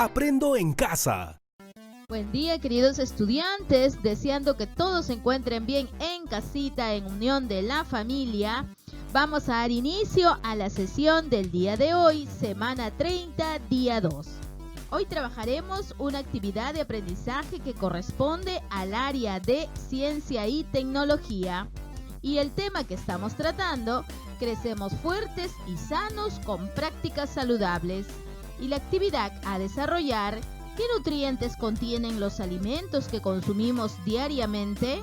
Aprendo en casa. Buen día, queridos estudiantes, deseando que todos se encuentren bien en casita, en unión de la familia. Vamos a dar inicio a la sesión del día de hoy, semana 30, día 2. Hoy trabajaremos una actividad de aprendizaje que corresponde al área de ciencia y tecnología. Y el tema que estamos tratando, crecemos fuertes y sanos con prácticas saludables. Y la actividad a desarrollar, ¿qué nutrientes contienen los alimentos que consumimos diariamente?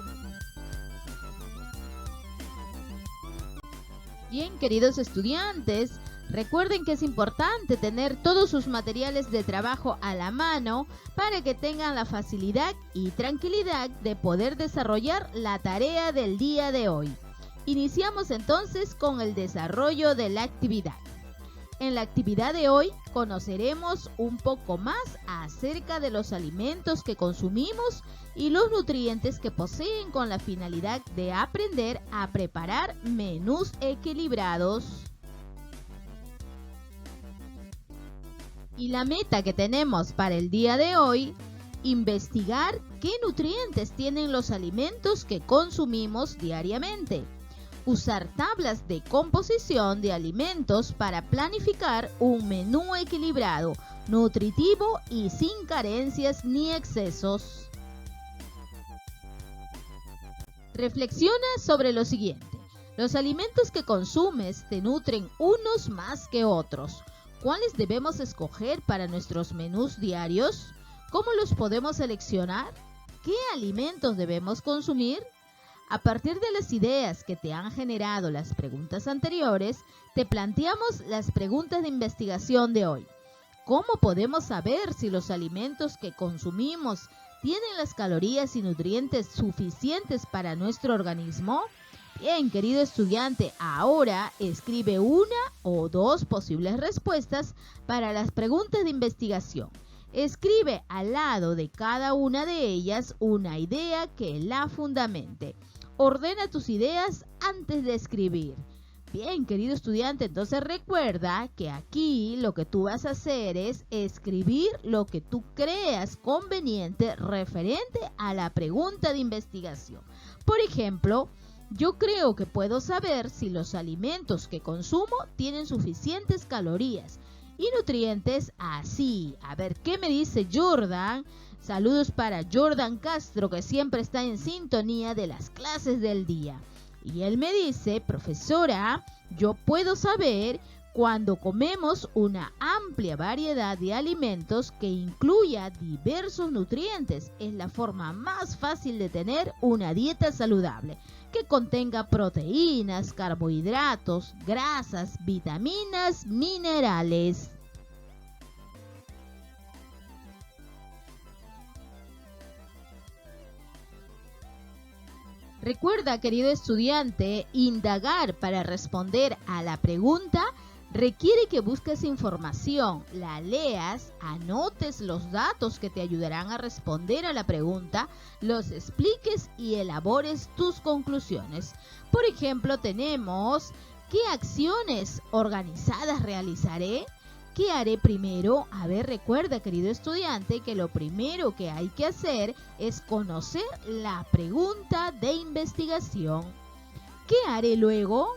Bien, queridos estudiantes, recuerden que es importante tener todos sus materiales de trabajo a la mano para que tengan la facilidad y tranquilidad de poder desarrollar la tarea del día de hoy. Iniciamos entonces con el desarrollo de la actividad. En la actividad de hoy conoceremos un poco más acerca de los alimentos que consumimos y los nutrientes que poseen con la finalidad de aprender a preparar menús equilibrados. Y la meta que tenemos para el día de hoy, investigar qué nutrientes tienen los alimentos que consumimos diariamente. Usar tablas de composición de alimentos para planificar un menú equilibrado, nutritivo y sin carencias ni excesos. Reflexiona sobre lo siguiente. Los alimentos que consumes te nutren unos más que otros. ¿Cuáles debemos escoger para nuestros menús diarios? ¿Cómo los podemos seleccionar? ¿Qué alimentos debemos consumir? A partir de las ideas que te han generado las preguntas anteriores, te planteamos las preguntas de investigación de hoy. ¿Cómo podemos saber si los alimentos que consumimos tienen las calorías y nutrientes suficientes para nuestro organismo? Bien, querido estudiante, ahora escribe una o dos posibles respuestas para las preguntas de investigación. Escribe al lado de cada una de ellas una idea que la fundamente. Ordena tus ideas antes de escribir. Bien, querido estudiante, entonces recuerda que aquí lo que tú vas a hacer es escribir lo que tú creas conveniente referente a la pregunta de investigación. Por ejemplo, yo creo que puedo saber si los alimentos que consumo tienen suficientes calorías y nutrientes así. A ver, ¿qué me dice Jordan? Saludos para Jordan Castro, que siempre está en sintonía de las clases del día. Y él me dice, profesora, yo puedo saber cuando comemos una amplia variedad de alimentos que incluya diversos nutrientes. Es la forma más fácil de tener una dieta saludable, que contenga proteínas, carbohidratos, grasas, vitaminas, minerales. Recuerda, querido estudiante, indagar para responder a la pregunta requiere que busques información, la leas, anotes los datos que te ayudarán a responder a la pregunta, los expliques y elabores tus conclusiones. Por ejemplo, tenemos ¿qué acciones organizadas realizaré? ¿Qué haré primero? A ver, recuerda, querido estudiante, que lo primero que hay que hacer es conocer la pregunta de investigación. ¿Qué haré luego?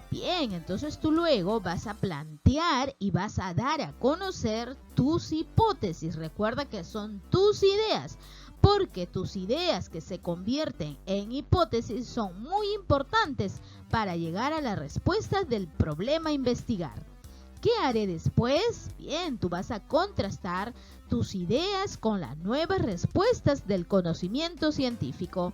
Bien, entonces tú luego vas a plantear y vas a dar a conocer tus hipótesis. Recuerda que son tus ideas, porque tus ideas que se convierten en hipótesis son muy importantes para llegar a la respuesta del problema a investigar. ¿Qué haré después? Bien, tú vas a contrastar tus ideas con las nuevas respuestas del conocimiento científico.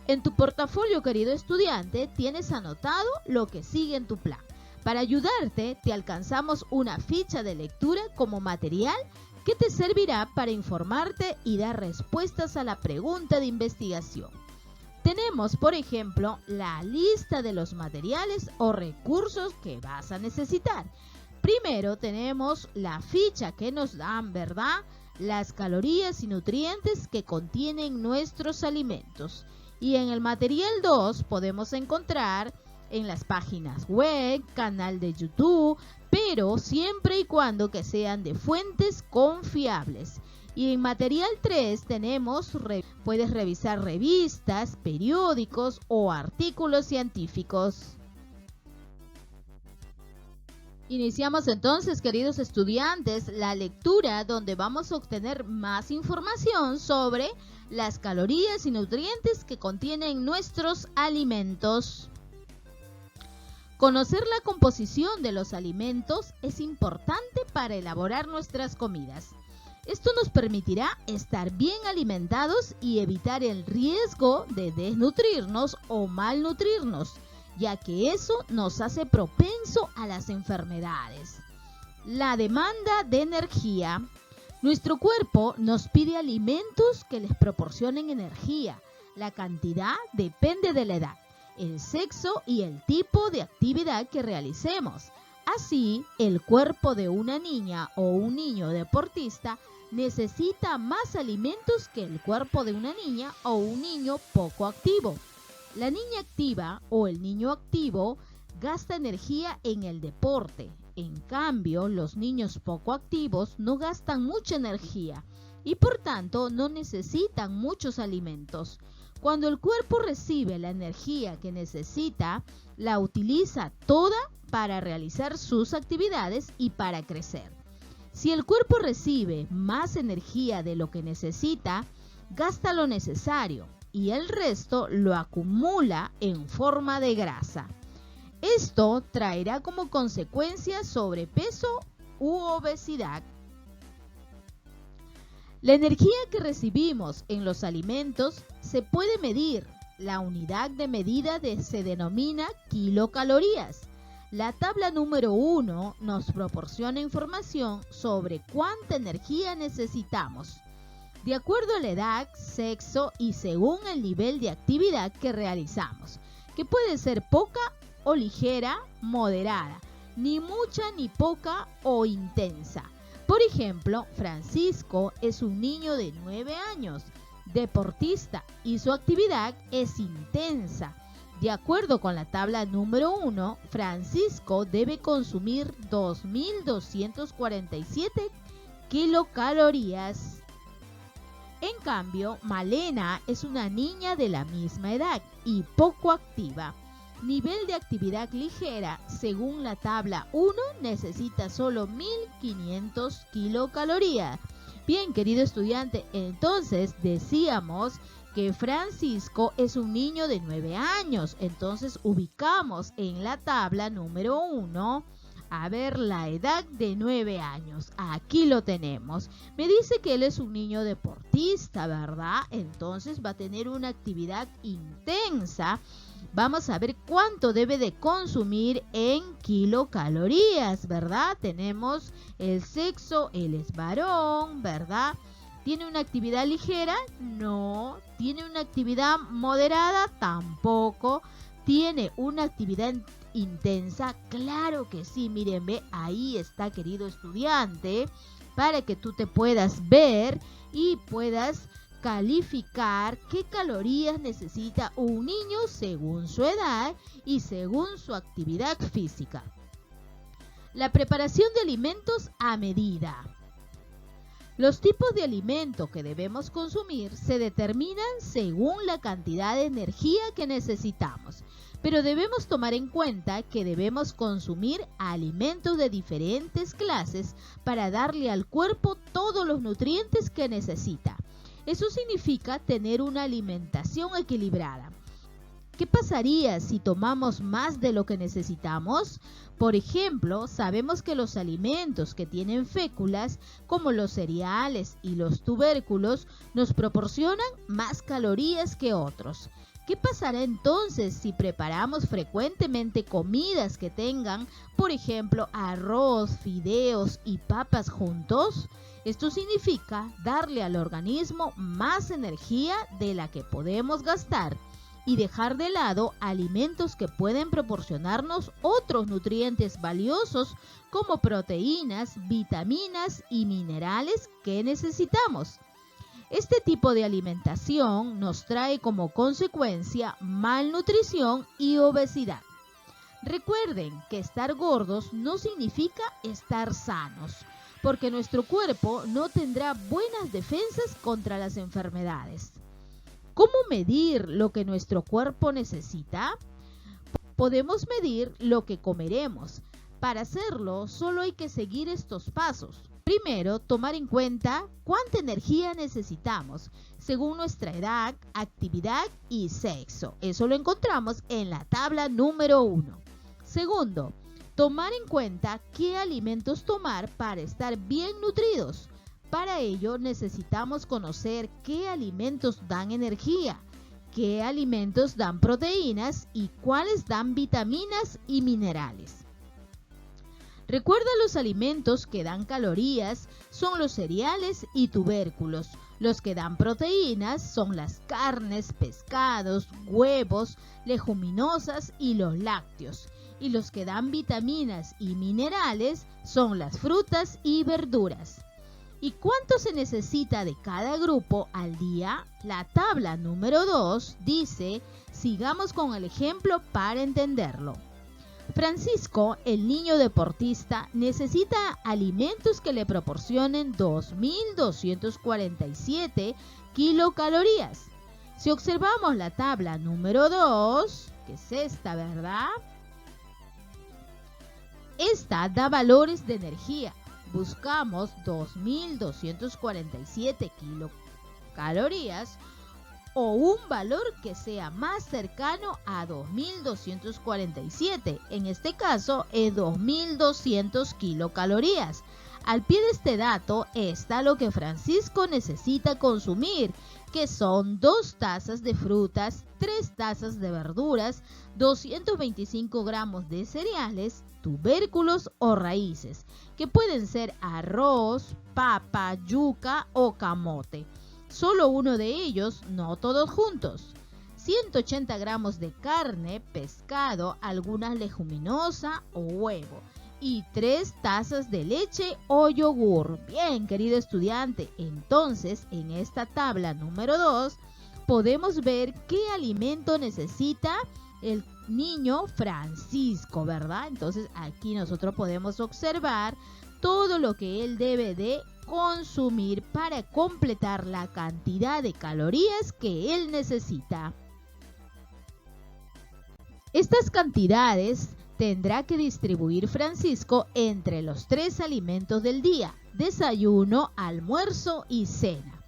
En tu portafolio, querido estudiante, tienes anotado lo que sigue en tu plan. Para ayudarte, te alcanzamos una ficha de lectura como material que te servirá para informarte y dar respuestas a la pregunta de investigación. Tenemos, por ejemplo, la lista de los materiales o recursos que vas a necesitar. Primero tenemos la ficha que nos dan, ¿verdad? Las calorías y nutrientes que contienen nuestros alimentos. Y en el material 2 podemos encontrar en las páginas web, canal de YouTube, pero siempre y cuando que sean de fuentes confiables. Y en material 3 puedes revisar revistas, periódicos o artículos científicos. Iniciamos entonces, queridos estudiantes, la lectura donde vamos a obtener más información sobre las calorías y nutrientes que contienen nuestros alimentos. Conocer la composición de los alimentos es importante para elaborar nuestras comidas. Esto nos permitirá estar bien alimentados y evitar el riesgo de desnutrirnos o malnutrirnos, ya que eso nos hace propenso a las enfermedades. La demanda de energía. Nuestro cuerpo nos pide alimentos que les proporcionen energía. La cantidad depende de la edad, el sexo y el tipo de actividad que realicemos. Así, el cuerpo de una niña o un niño deportista necesita más alimentos que el cuerpo de una niña o un niño poco activo. La niña activa o el niño activo gasta energía en el deporte. En cambio, los niños poco activos no gastan mucha energía y por tanto no necesitan muchos alimentos. Cuando el cuerpo recibe la energía que necesita, la utiliza toda para realizar sus actividades y para crecer. Si el cuerpo recibe más energía de lo que necesita, gasta lo necesario y el resto lo acumula en forma de grasa. Esto traerá como consecuencia sobrepeso u obesidad. La energía que recibimos en los alimentos se puede medir. La unidad de medida se denomina kilocalorías. La tabla número 1 nos proporciona información sobre cuánta energía necesitamos, de acuerdo a la edad, sexo y según el nivel de actividad que realizamos, que puede ser poca o ligera, moderada, ni mucha ni poca o intensa. Por ejemplo, Francisco es un niño de 9 años, deportista, y su actividad es intensa. De acuerdo con la tabla número 1, Francisco debe consumir 2.247 kilocalorías. En cambio, Malena es una niña de la misma edad y poco activa. Nivel de actividad ligera, según la tabla 1, necesita solo 1.500 kilocalorías. Bien, querido estudiante, entonces decíamos que Francisco es un niño de 9 años. Entonces ubicamos en la tabla número 1, a ver, la edad de 9 años. Aquí lo tenemos. Me dice que él es un niño deportista, ¿verdad? Entonces va a tener una actividad intensa. Vamos a ver cuánto debe de consumir en kilocalorías, ¿verdad? Tenemos el sexo, él es varón, ¿verdad? ¿Tiene una actividad ligera? No. ¿Tiene una actividad moderada? Tampoco. ¿Tiene una actividad intensa? Claro que sí. Miren, ve, ahí está, querido estudiante, para que tú te puedas ver y puedas calificar qué calorías necesita un niño según su edad y según su actividad física. La preparación de alimentos a medida. Los tipos de alimento que debemos consumir se determinan según la cantidad de energía que necesitamos, pero debemos tomar en cuenta que debemos consumir alimentos de diferentes clases para darle al cuerpo todos los nutrientes que necesita. Eso significa tener una alimentación equilibrada. ¿Qué pasaría si tomamos más de lo que necesitamos? Por ejemplo, sabemos que los alimentos que tienen féculas, como los cereales y los tubérculos, nos proporcionan más calorías que otros. ¿Qué pasará entonces si preparamos frecuentemente comidas que tengan, por ejemplo, arroz, fideos y papas juntos? Esto significa darle al organismo más energía de la que podemos gastar y dejar de lado alimentos que pueden proporcionarnos otros nutrientes valiosos como proteínas, vitaminas y minerales que necesitamos. Este tipo de alimentación nos trae como consecuencia malnutrición y obesidad. Recuerden que estar gordos no significa estar sanos, porque nuestro cuerpo no tendrá buenas defensas contra las enfermedades. ¿Cómo medir lo que nuestro cuerpo necesita? Podemos medir lo que comeremos. Para hacerlo, solo hay que seguir estos pasos. Primero, tomar en cuenta cuánta energía necesitamos según nuestra edad, actividad y sexo. Eso lo encontramos en la tabla número 1. Segundo, tomar en cuenta qué alimentos tomar para estar bien nutridos. Para ello necesitamos conocer qué alimentos dan energía, qué alimentos dan proteínas y cuáles dan vitaminas y minerales. Recuerda, los alimentos que dan calorías son los cereales y tubérculos. Los que dan proteínas son las carnes, pescados, huevos, leguminosas y los lácteos. Y los que dan vitaminas y minerales son las frutas y verduras. ¿Y cuánto se necesita de cada grupo al día? La tabla número 2 dice, sigamos con el ejemplo para entenderlo. Francisco, el niño deportista, necesita alimentos que le proporcionen 2.247 kilocalorías. Si observamos la tabla número 2, que es esta, ¿verdad? Esta da valores de energía. Buscamos 2.247 kilocalorías o un valor que sea más cercano a 2.247. En este caso es 2.200 kilocalorías. Al pie de este dato está lo que Francisco necesita consumir, que son 2 tazas de frutas, 3 tazas de verduras, 225 gramos de cereales, tubérculos o raíces, que pueden ser arroz, papa, yuca o camote. Solo uno de ellos, no todos juntos. 180 gramos de carne, pescado, alguna leguminosa o huevo. Y 3 tazas de leche o yogur. Bien, querido estudiante, entonces en esta tabla número 2 podemos ver qué alimento necesita el niño Francisco, ¿verdad? Entonces aquí nosotros podemos observar todo lo que él debe de consumir para completar la cantidad de calorías que él necesita. Estas cantidades tendrá que distribuir Francisco entre los 3 alimentos del día: desayuno, almuerzo y cena.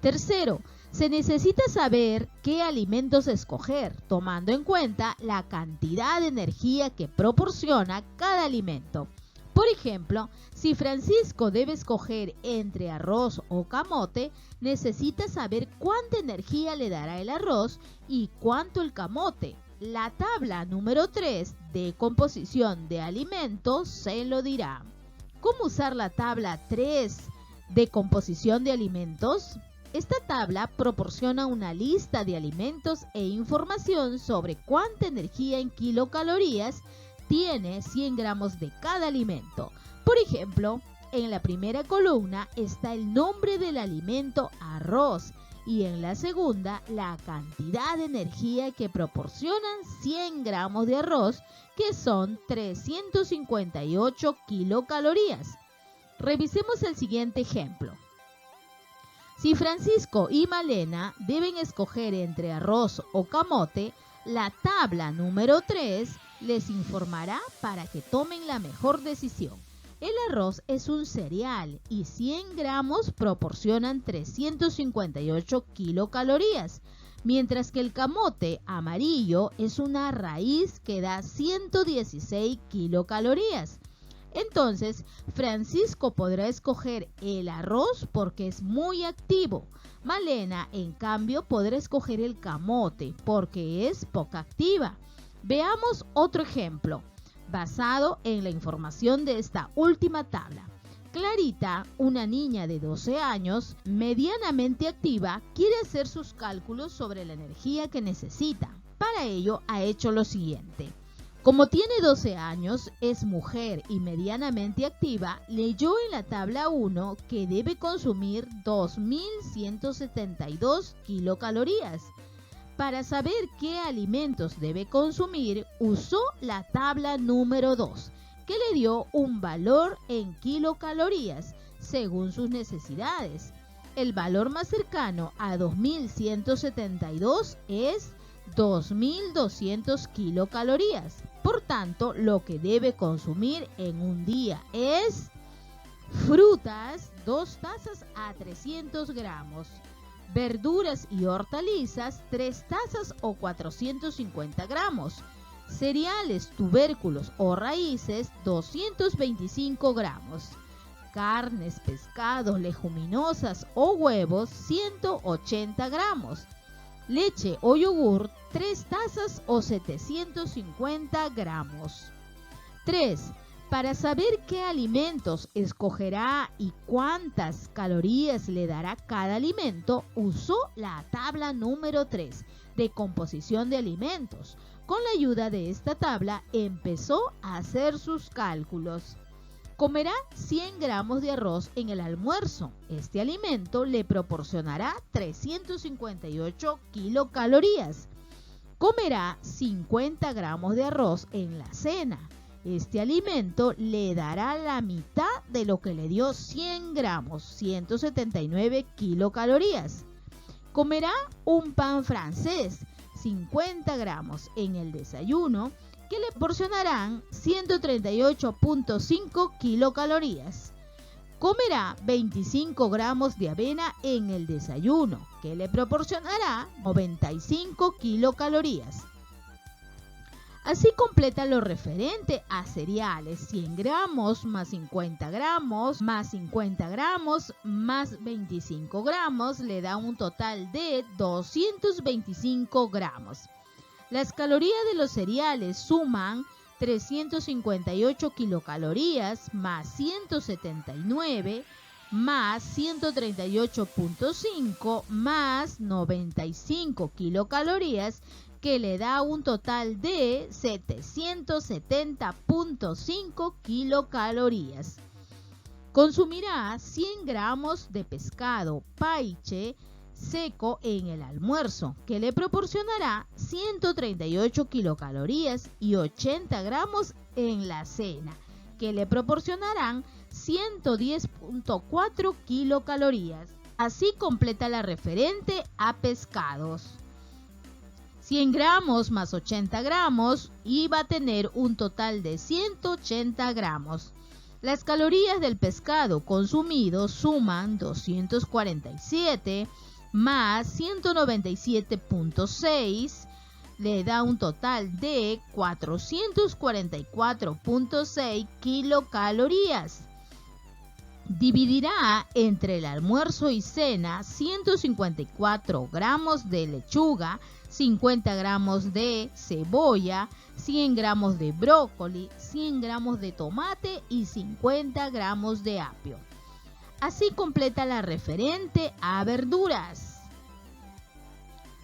Tercero, se necesita saber qué alimentos escoger, tomando en cuenta la cantidad de energía que proporciona cada alimento. Por ejemplo, si Francisco debe escoger entre arroz o camote, necesita saber cuánta energía le dará el arroz y cuánto el camote. La tabla número 3 de composición de alimentos se lo dirá. ¿Cómo usar la tabla 3 de composición de alimentos? Esta tabla proporciona una lista de alimentos e información sobre cuánta energía en kilocalorías tiene 100 gramos de cada alimento. Por ejemplo, en la primera columna está el nombre del alimento arroz y en la segunda la cantidad de energía que proporcionan 100 gramos de arroz, que son 358 kilocalorías. Revisemos el siguiente ejemplo. Si Francisco y Malena deben escoger entre arroz o camote, la tabla número 3 les informará para que tomen la mejor decisión. El arroz es un cereal y 100 gramos proporcionan 358 kilocalorías, mientras que el camote amarillo es una raíz que da 116 kilocalorías. Entonces, Francisco podrá escoger el arroz porque es muy activo. Malena, en cambio, podrá escoger el camote porque es poco activa. Veamos otro ejemplo, basado en la información de esta última tabla. Clarita, una niña de 12 años, medianamente activa, quiere hacer sus cálculos sobre la energía que necesita. Para ello, ha hecho lo siguiente. Como tiene 12 años, es mujer y medianamente activa, leyó en la tabla 1 que debe consumir 2.172 kilocalorías. Para saber qué alimentos debe consumir, usó la tabla número 2, que le dio un valor en kilocalorías según sus necesidades. El valor más cercano a 2172 es 2200 kilocalorías. Por tanto, lo que debe consumir en un día es frutas, 2 tazas a 300 gramos. Verduras y hortalizas, 3 tazas o 450 gramos. Cereales, tubérculos o raíces, 225 gramos. Carnes, pescados, leguminosas o huevos, 180 gramos. Leche o yogur, 3 tazas o 750 gramos. 3. Para saber qué alimentos escogerá y cuántas calorías le dará cada alimento, usó la tabla número 3 de composición de alimentos. Con la ayuda de esta tabla empezó a hacer sus cálculos. Comerá 100 gramos de arroz en el almuerzo. Este alimento le proporcionará 358 kilocalorías. Comerá 50 gramos de arroz en la cena. Este alimento le dará la mitad de lo que le dio 100 gramos, 179 kilocalorías. Comerá un pan francés, 50 gramos en el desayuno, que le proporcionarán 138.5 kilocalorías. Comerá 25 gramos de avena en el desayuno, que le proporcionará 95 kilocalorías. Así completa lo referente a cereales: 100 gramos más 50 gramos más 50 gramos más 25 gramos le da un total de 225 gramos. Las calorías de los cereales suman 358 kilocalorías más 179 más 138.5 más 95 kilocalorías, que le da un total de 770.5 kilocalorías. Consumirá 100 gramos de pescado paiche seco en el almuerzo, que le proporcionará 138 kilocalorías, y 80 gramos en la cena, que le proporcionarán 110.4 kilocalorías. Así completa la referente a pescados. 100 gramos más 80 gramos y va a tener un total de 180 gramos. Las calorías del pescado consumido suman 247 más 197.6, le da un total de 444.6 kilocalorías. Dividirá entre el almuerzo y cena 154 gramos de lechuga, 50 gramos de cebolla, 100 gramos de brócoli, 100 gramos de tomate y 50 gramos de apio. Así completa la referente a verduras.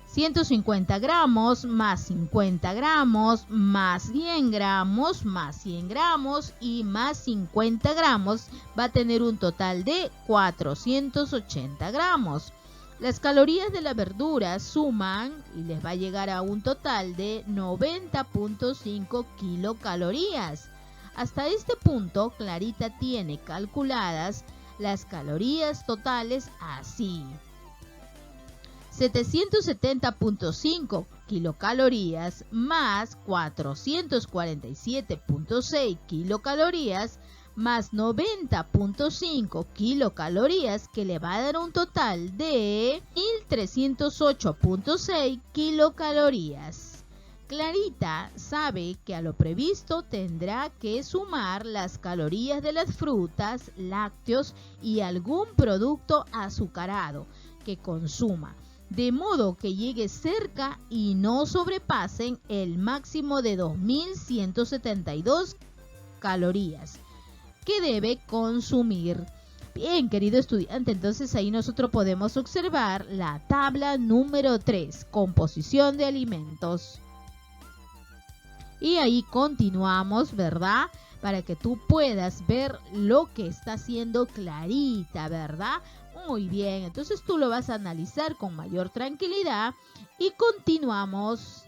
150 gramos más 50 gramos más 100 gramos más 100 gramos y más 50 gramos va a tener un total de 480 gramos. Las calorías de la verdura suman y les va a llegar a un total de 90.5 kilocalorías. Hasta este punto, Clarita tiene calculadas las calorías totales así: 770.5 kilocalorías más 447.6 kilocalorías más 90.5 kilocalorías, que le va a dar un total de 1308.6 kilocalorías. Clarita sabe que a lo previsto tendrá que sumar las calorías de las frutas, lácteos y algún producto azucarado que consuma, de modo que llegue cerca y no sobrepasen el máximo de 2172 calorías que debe consumir. Bien, querido estudiante, entonces ahí nosotros podemos observar la tabla número 3, composición de alimentos. Y ahí continuamos, ¿verdad? para que tú puedas ver lo que está haciendo Clarita, ¿verdad? Muy bien, entonces tú lo vas a analizar con mayor tranquilidad y continuamos.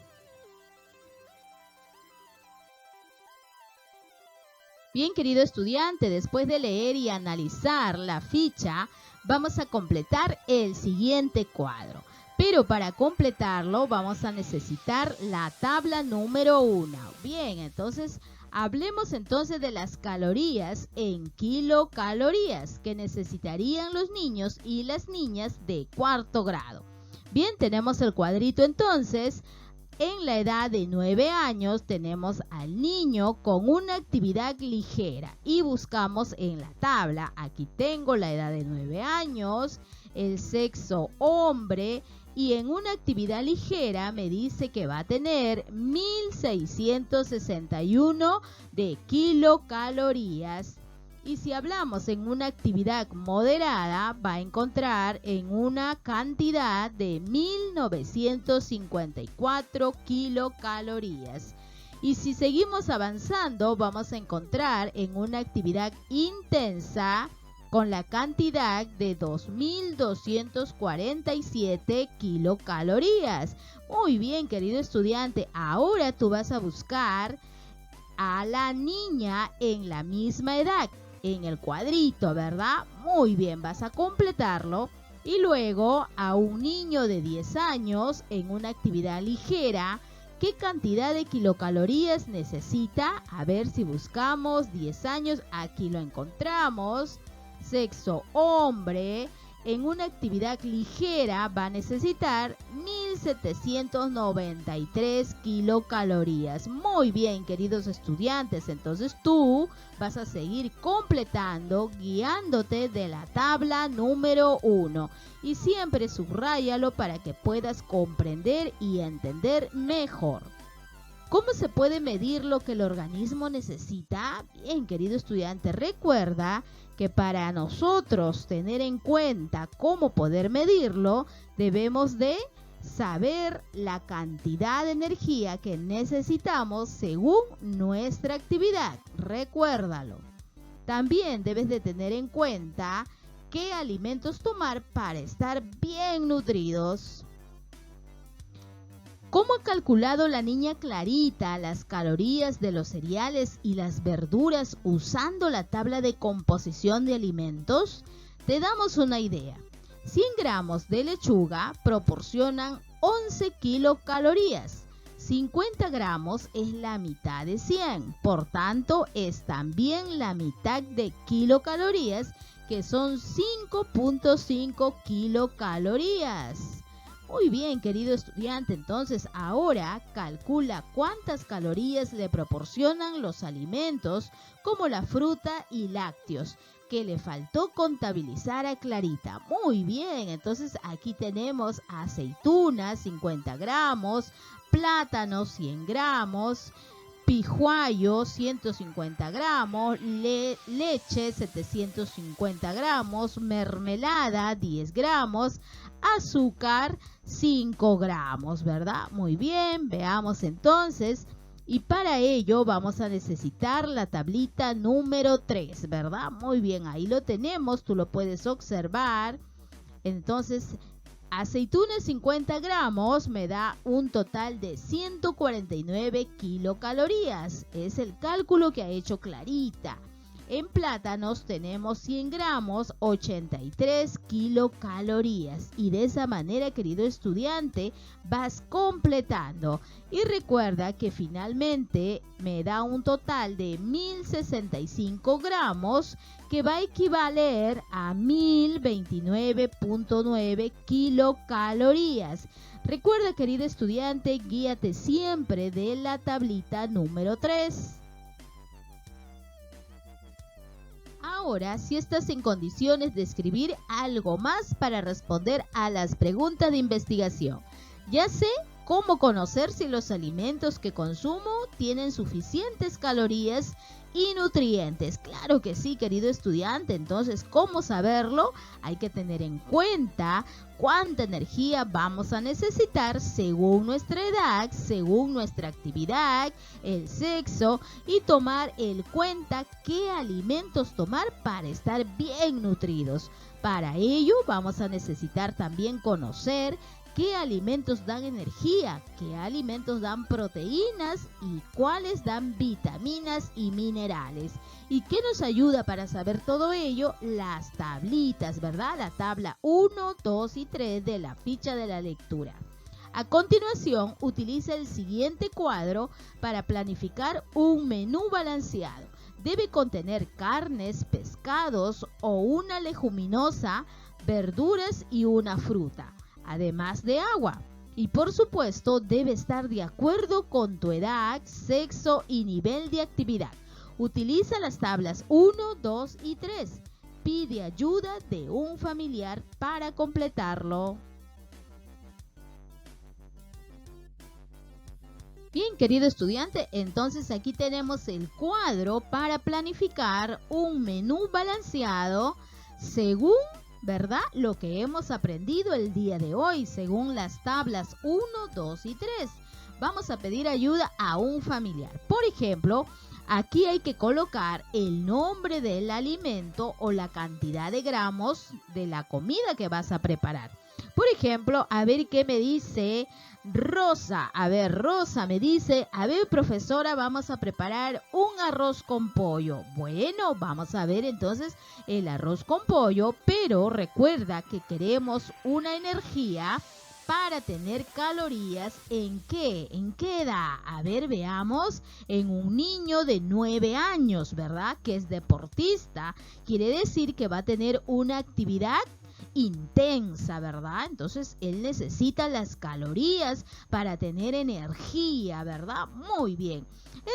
Bien, querido estudiante, después de leer y analizar la ficha, vamos a completar el siguiente cuadro. Pero para completarlo vamos a necesitar la tabla número 1. Bien, entonces hablemos entonces de las calorías en kilocalorías que necesitarían los niños y las niñas de cuarto grado. Bien, tenemos el cuadrito entonces. En la edad de 9 años tenemos al niño con una actividad ligera y buscamos en la tabla. Aquí tengo la edad de 9 años, el sexo hombre y en una actividad ligera me dice que va a tener 1661 de kilocalorías. Y si hablamos en una actividad moderada, va a encontrar en una cantidad de 1954 kilocalorías. Y si seguimos avanzando, vamos a encontrar en una actividad intensa con la cantidad de 2247 kilocalorías. Muy bien, querido estudiante, ahora tú vas a buscar a la niña en la misma edad, en el cuadrito, ¿verdad? Muy bien, vas a completarlo. Y luego a un niño de 10 años en una actividad ligera, ¿qué cantidad de kilocalorías necesita? A ver si buscamos 10 años, aquí lo encontramos. Sexo hombre, en una actividad ligera va a necesitar 1793 kilocalorías. Muy bien, queridos estudiantes, entonces tú vas a seguir completando guiándote de la tabla número 1 y siempre subráyalo para que puedas comprender y entender mejor. ¿Cómo se puede medir lo que el organismo necesita? Bien, querido estudiante, recuerda que para nosotros tener en cuenta cómo poder medirlo, debemos de saber la cantidad de energía que necesitamos según nuestra actividad. Recuérdalo. También debes de tener en cuenta qué alimentos tomar para estar bien nutridos. ¿Cómo ha calculado la niña Clarita las calorías de los cereales y las verduras usando la tabla de composición de alimentos? Te damos una idea. 100 gramos de lechuga proporcionan 11 kilocalorías. 50 gramos es la mitad de 100, por tanto es también la mitad de kilocalorías, que son 5.5 kilocalorías. Muy bien, querido estudiante, entonces ahora calcula cuántas calorías le proporcionan los alimentos como la fruta y lácteos, que le faltó contabilizar a Clarita. Muy bien, entonces aquí tenemos aceitunas 50 gramos, plátanos 100 gramos, pijuayo 150 gramos, leche 750 gramos, mermelada 10 gramos, azúcar 5 gramos, ¿verdad? Muy bien, veamos entonces. Y para ello vamos a necesitar la tablita número 3, ¿verdad? Muy bien, ahí lo tenemos, tú lo puedes observar. Entonces, aceitunas 50 gramos me da un total de 149 kilocalorías. Es el cálculo que ha hecho Clarita. En plátanos tenemos 100 gramos, 83 kilocalorías. Y de esa manera, querido estudiante, vas completando. Y recuerda que finalmente me da un total de 1065 gramos, que va a equivaler a 1029.9 kilocalorías. Recuerda, querido estudiante, guíate siempre de la tablita número 3. Ahora, si estás en condiciones de escribir algo más para responder a las preguntas de investigación, ya sé cómo conocer si los alimentos que consumo tienen suficientes calorías y nutrientes. Claro que sí, querido estudiante. Entonces, ¿cómo saberlo? Hay que tener en cuenta cuánta energía vamos a necesitar según nuestra edad, según nuestra actividad, el sexo, y tomar en cuenta qué alimentos tomar para estar bien nutridos. Para ello vamos a necesitar también conocer qué alimentos dan energía, qué alimentos dan proteínas y cuáles dan vitaminas y minerales. ¿Y qué nos ayuda para saber todo ello? Las tablitas, ¿verdad? La tabla 1, 2 y 3 de la ficha de la lectura. A continuación, utiliza el siguiente cuadro para planificar un menú balanceado. Debe contener carnes, pescados o una leguminosa, verduras y una fruta, además de agua. Y por supuesto, debe estar de acuerdo con tu edad, sexo y nivel de actividad. Utiliza las tablas 1, 2 y 3. Pide ayuda de un familiar para completarlo. Bien, querido estudiante, entonces aquí tenemos el cuadro para planificar un menú balanceado según, ¿verdad?, lo que hemos aprendido el día de hoy, según las tablas 1, 2 y 3. Vamos a pedir ayuda a un familiar. Por ejemplo, aquí hay que colocar el nombre del alimento o la cantidad de gramos de la comida que vas a preparar. Por ejemplo, a ver qué me dice Rosa. A ver, Rosa me dice, a ver, profesora, vamos a preparar un arroz con pollo. Bueno, vamos a ver entonces el arroz con pollo, pero recuerda que queremos una energía para tener calorías. ¿En qué? ¿En qué edad? A ver, veamos. En un niño de 9 años, ¿verdad?, que es deportista. Quiere decir que va a tener una actividad intensa, ¿verdad? Entonces él necesita las calorías para tener energía, ¿verdad? Muy bien.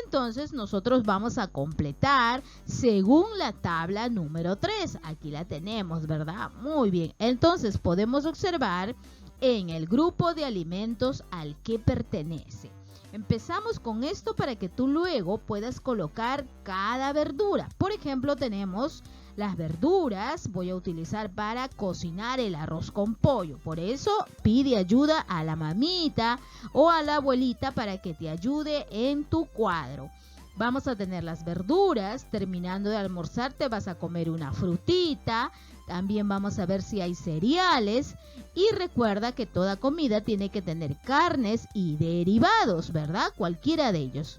Entonces nosotros vamos a completar según la tabla número 3. Aquí la tenemos, ¿verdad? Muy bien. Entonces podemos observar en el grupo de alimentos al que pertenece. Empezamos con esto para que tú luego puedas colocar cada verdura. Por ejemplo, tenemos las verduras, voy a utilizar para cocinar el arroz con pollo. Por eso pide ayuda a la mamita o a la abuelita para que te ayude en tu cuadro. Vamos a tener las verduras, terminando de almorzar te vas a comer una frutita. También vamos a ver si hay cereales. Y recuerda que toda comida tiene que tener carnes y derivados, ¿verdad? Cualquiera de ellos.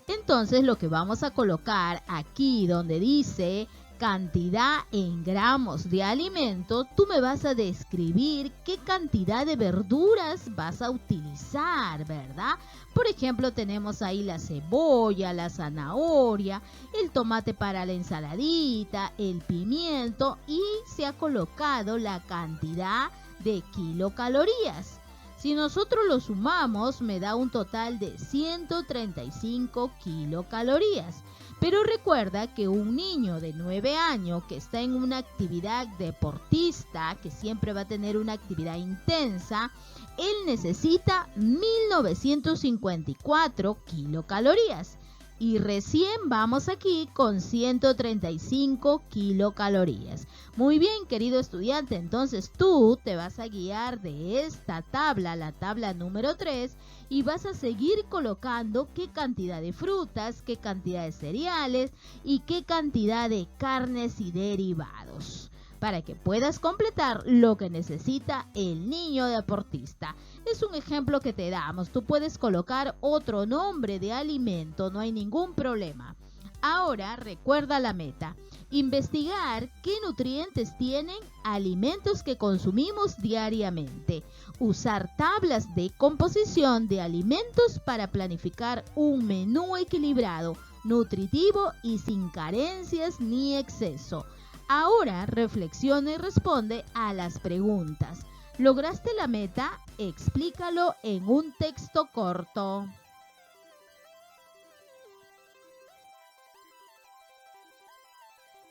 Entonces lo que vamos a colocar aquí donde dice cantidad en gramos de alimento, tú me vas a describir qué cantidad de verduras vas a utilizar, ¿verdad? Por ejemplo, tenemos ahí la cebolla, la zanahoria, el tomate para la ensaladita, el pimiento, y se ha colocado la cantidad de kilocalorías. Si nosotros lo sumamos, me da un total de 135 kilocalorías. Pero recuerda que un niño de 9 años que está en una actividad deportista, que siempre va a tener una actividad intensa, él necesita 1954 kilocalorías. Y recién vamos aquí con 135 kilocalorías. Muy bien, querido estudiante, entonces tú te vas a guiar de esta tabla, la tabla número 3, y vas a seguir colocando qué cantidad de frutas, qué cantidad de cereales y qué cantidad de carnes y derivados, para que puedas completar lo que necesita el niño deportista. Es un ejemplo que te damos. Tú puedes colocar otro nombre de alimento, no hay ningún problema. Ahora recuerda la meta: investigar qué nutrientes tienen alimentos que consumimos diariamente. Usar tablas de composición de alimentos para planificar un menú equilibrado, nutritivo y sin carencias ni exceso. Ahora reflexiona y responde a las preguntas. ¿Lograste la meta? Explícalo en un texto corto.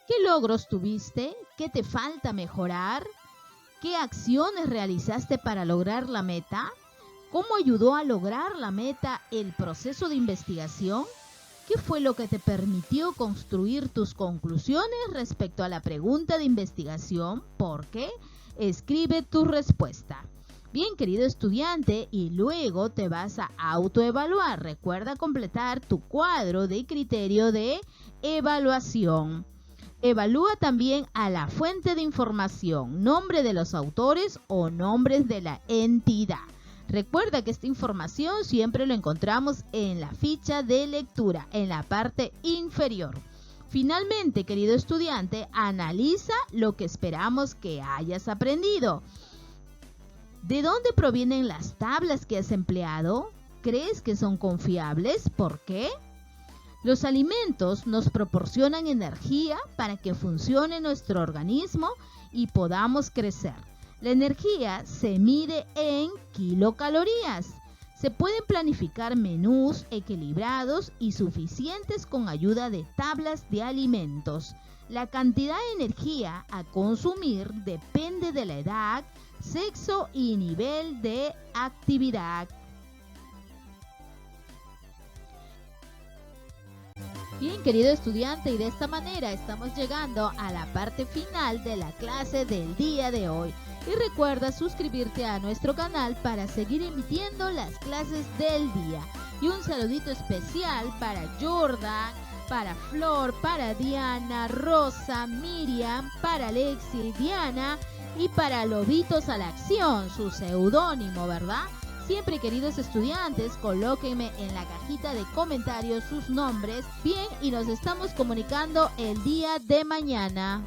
¿Qué logros tuviste? ¿Qué te falta mejorar? ¿Qué acciones realizaste para lograr la meta? ¿Cómo ayudó a lograr la meta el proceso de investigación? ¿Qué fue lo que te permitió construir tus conclusiones respecto a la pregunta de investigación? ¿Por qué? Escribe tu respuesta. Bien, querido estudiante, y luego te vas a autoevaluar. Recuerda completar tu cuadro de criterio de evaluación. Evalúa también a la fuente de información, nombre de los autores o nombres de la entidad. Recuerda que esta información siempre lo encontramos en la ficha de lectura, en la parte inferior. Finalmente, querido estudiante, analiza lo que esperamos que hayas aprendido. ¿De dónde provienen las tablas que has empleado? ¿Crees que son confiables? ¿Por qué? Los alimentos nos proporcionan energía para que funcione nuestro organismo y podamos crecer. La energía se mide en kilocalorías. Se pueden planificar menús equilibrados y suficientes con ayuda de tablas de alimentos. La cantidad de energía a consumir depende de la edad, sexo y nivel de actividad. Bien, querido estudiante, y de esta manera estamos llegando a la parte final de la clase del día de hoy. Y recuerda suscribirte a nuestro canal para seguir emitiendo las clases del día. Y un saludito especial para Jordan, para Flor, para Diana, Rosa, Miriam, para Alexi, Diana y para Lobitos a la Acción, su seudónimo, ¿verdad? Siempre, queridos estudiantes, colóquenme en la cajita de comentarios sus nombres. Bien, y nos estamos comunicando el día de mañana.